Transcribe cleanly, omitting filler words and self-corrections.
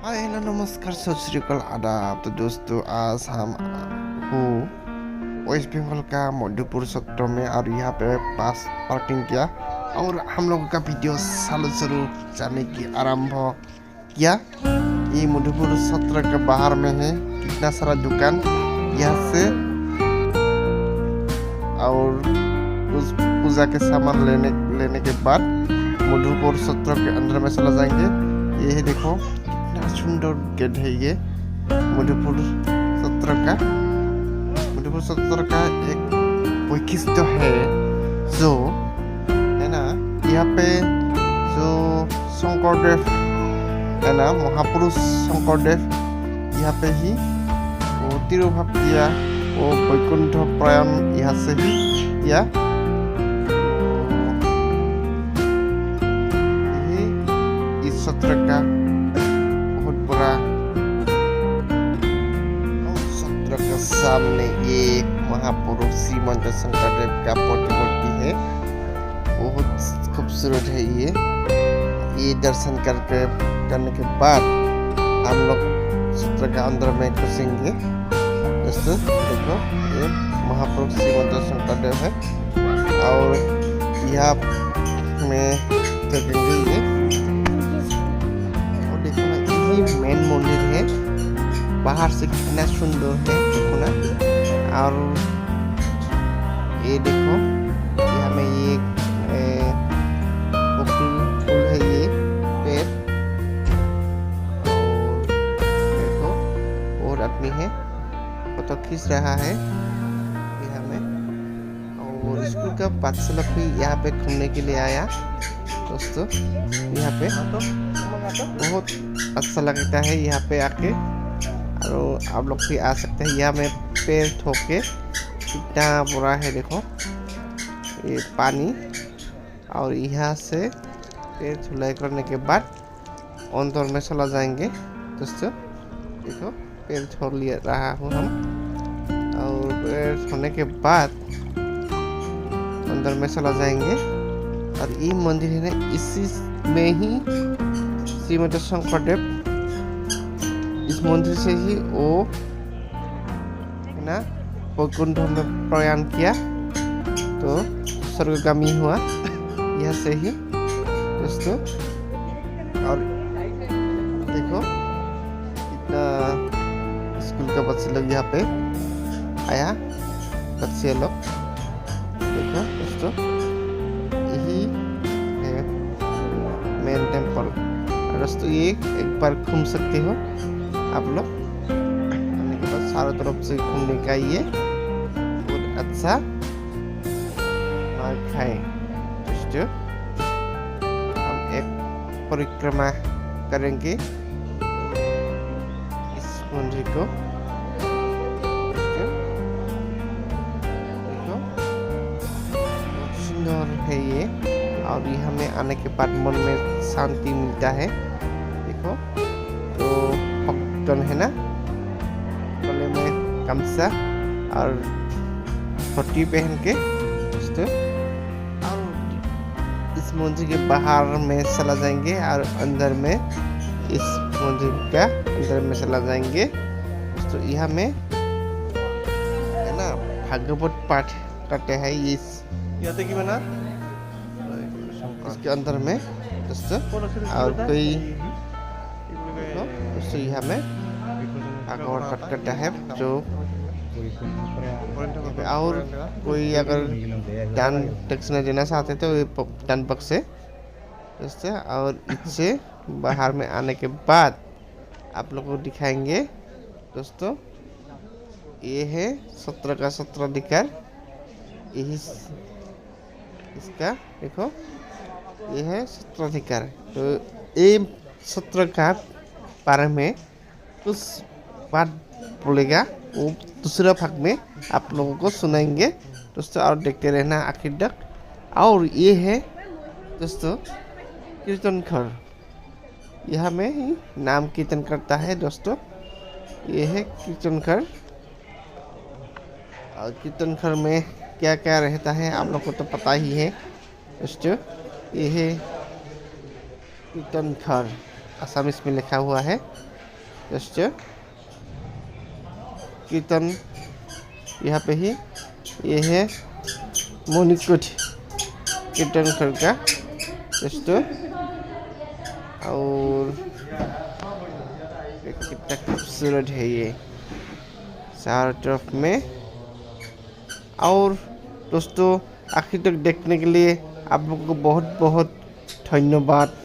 Hi hello नमस्कार सत श्री अकाल आदाब। तो दोस्तों आज हम हूँ वेस्ट बंगाल का मधुपुर सेक्टर में और यहाँ पे पास पार्किंग किया और हम लोगों का वीडियो चालू शुरू जाने की आरंभ किया। ये मधुपुर सेक्टर के बाहर में है कितना सारा दुकान यहाँ से और उस पूजा के सामान लेने के बाद मधुपुर सेक्टर के अंदर में चला जाएंगे। ये देखो सुंदर गेट है ये मधुपुर सेक्टर का एक वैशिष्ट्य है जो है ना। यहाँ पे जो शंकरदेव है ना, महापुरुष शंकरदेव यहाँ पे ही वो तिरुभाव किया, वो वैकुंठ प्रयाण यहाँ से ही किया। इस सत्र का सत्र के सामने ये महापुरुष श्रीमंत शंकरदेव का प्रतिमूर्ति है, बहुत खूबसूरत है। ये दर्शन करने के बाद हम लोग सत्र के अंदर में घुसेंगे। दोस्तों देखो ये महापुरुष श्रीमंत शंकरदेव है और यहाँ में देखेंगे ये देखो मेन मंदिर है, बाहर से कितना सुंदर है देखो ना। और ये देखो यहाँ में ये फूल है, ये पेड़ और देखो और आदमी है फोटो खींच रहा है यहाँ में। और स्कूल का पाठशाला भी यहाँ पे घूमने के लिए आया दोस्तों। यहाँ पे बहुत अच्छा लगता है यहाँ पे आके, और आप लोग भी आ सकते हैं। यहाँ में पैर ठोके कितना बुरा है देखो ये पानी, और यहाँ से पैर धुलाई करने के बाद अंदर में चला जाएंगे दोस्तों। देखो पैर धो लिया रहा हूँ हम, और पैर धोने के बाद अंदर में चला जाएंगे। और ये मंदिर है ना, इसी में ही श्रीमंत शंकरदेव इस मंदिर से ही वो है ना वैकुंठ में प्रयाण किया, तो स्वर्गगामी हुआ यह से ही दोस्तों। और देखो कितना स्कूल का बच्चे लोग यहाँ पे आया, बच्चे लोग देखो दोस्तों। यही है मेन टेम्पल दोस्तों। ये एक बार घूम सकते हो आप लोग, आने के बाद चारों तरफ से घूमने का ये बहुत अच्छा मार्ग है दोस्तों। हम एक परिक्रमा करेंगे इस मंदिर को। देखो बहुत सुंदर है ये, और यहाँ में आने के बाद मन में शांति मिलता है। देखो तो भक्तन है ना, गले में गमछा और धोती पहन के दोस्तों। और इस मंदिर के बाहर में चला जाएंगे और अंदर में इस मंदिर का अंदर में चला जाएंगे दोस्तों। यहाँ में है ना भागवत पाठ करते हैं यहाँ की बना इसके अंदर में दोस्तों। और कोई दोस्तों यहाँ में भागवत पाठ करता है जो, और कोई अगर दान दक्षिणा देना चाहते तो ये दान बक्से दोस्तों। और इससे बाहर में आने के बाद आप लोग को दिखाएंगे दोस्तों। ये है सत्र का सत्राधिकार, यही इसका देखो ये है सत्राधिकार। तो ये सत्र का बारे में कुछ बात बोलेगा, वो दूसरा भाग में आप लोगों को सुनाएंगे दोस्तों, और देखते रहना आखिर तक। और ये है दोस्तों कीर्तन घर, यह में ही नाम कीर्तन करता है दोस्तों। ये है कीर्तन घर, और कीर्तन घर में क्या क्या रहता है आप लोग को तो पता ही है दोस्तों। ये है कीर्तन घर, आसामीज में लिखा हुआ है। दोस्तों कीर्तन यहाँ पे ही ये है मोनिकुट कीर्तन घर का दोस्तों। और कितना खूबसूरत है ये चारों तरफ में। और दोस्तों आखिर तक देखने के लिए आप लोगों को बहुत बहुत धन्यवाद।